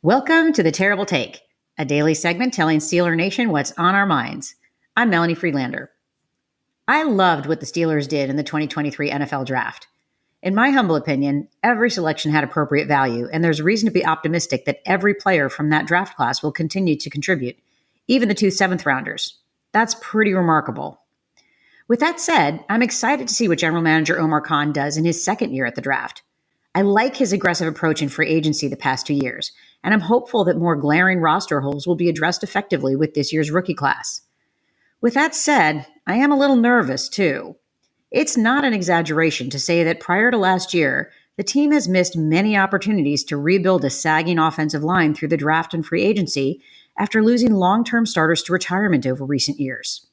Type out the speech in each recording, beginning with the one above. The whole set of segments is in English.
Welcome to The Terrible Take, a daily segment telling Steeler Nation what's on our minds. I'm Melanie Friedlander. I loved what the Steelers did in the 2023 NFL Draft. In my humble opinion, every selection had appropriate value, and there's reason to be optimistic that every player from that draft class will continue to contribute, even the two seventh-rounders. That's pretty remarkable. With that said, I'm excited to see what General Manager Omar Khan does in his second year at the draft. I like his aggressive approach in free agency the past 2 years, and I'm hopeful that more glaring roster holes will be addressed effectively with this year's rookie class. With that said, I am a little nervous, too. It's not an exaggeration to say that prior to last year, the team has missed many opportunities to rebuild a sagging offensive line through the draft and free agency after losing long-term starters to retirement over recent years.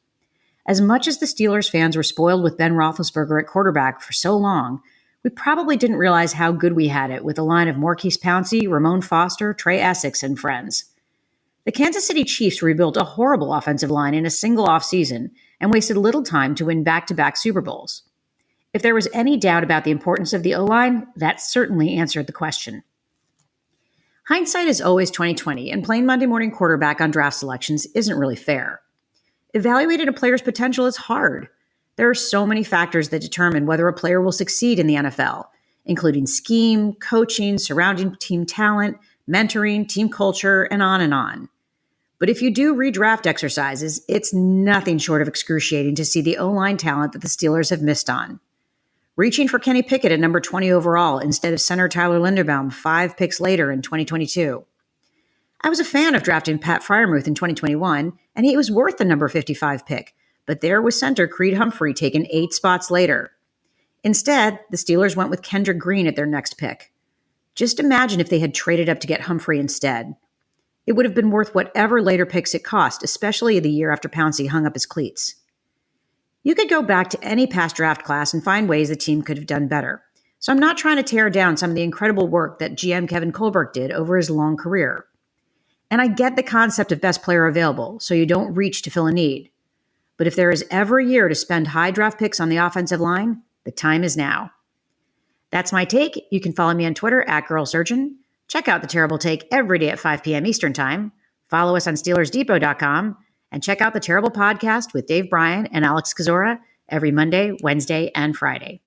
As much as the Steelers fans were spoiled with Ben Roethlisberger at quarterback for so long, we probably didn't realize how good we had it with a line of Maurkice Pouncey, Ramon Foster, Trey Essex, and friends. The Kansas City Chiefs rebuilt a horrible offensive line in a single offseason and wasted little time to win back-to-back Super Bowls. If there was any doubt about the importance of the O-line, that certainly answered the question. Hindsight is always 20/20, and playing Monday morning quarterback on draft selections isn't really fair. Evaluating a player's potential is hard. There are so many factors that determine whether a player will succeed in the NFL, including scheme, coaching, surrounding team talent, mentoring, team culture, and on and on. But if you do redraft exercises, it's nothing short of excruciating to see the O-line talent that the Steelers have missed on. Reaching for Kenny Pickett at number 20 overall instead of center Tyler Linderbaum 5 picks later in 2022. I was a fan of drafting Pat Freiermuth in 2021, and he was worth the number 55 pick, but there was center Creed Humphrey taken 8 spots later. Instead, the Steelers went with Kendrick Green at their next pick. Just imagine if they had traded up to get Humphrey instead. It would have been worth whatever later picks it cost, especially the year after Pouncey hung up his cleats. You could go back to any past draft class and find ways the team could have done better. So I'm not trying to tear down some of the incredible work that GM Kevin Colbert did over his long career. And I get the concept of best player available, so you don't reach to fill a need. But if there is ever a year to spend high draft picks on the offensive line, the time is now. That's my take. You can follow me on Twitter @GirlSurgeon. Check out The Terrible Take every day at 5 p.m. Eastern Time. Follow us on SteelersDepot.com and check out The Terrible Podcast with Dave Bryan and Alex Kozora every Monday, Wednesday, and Friday.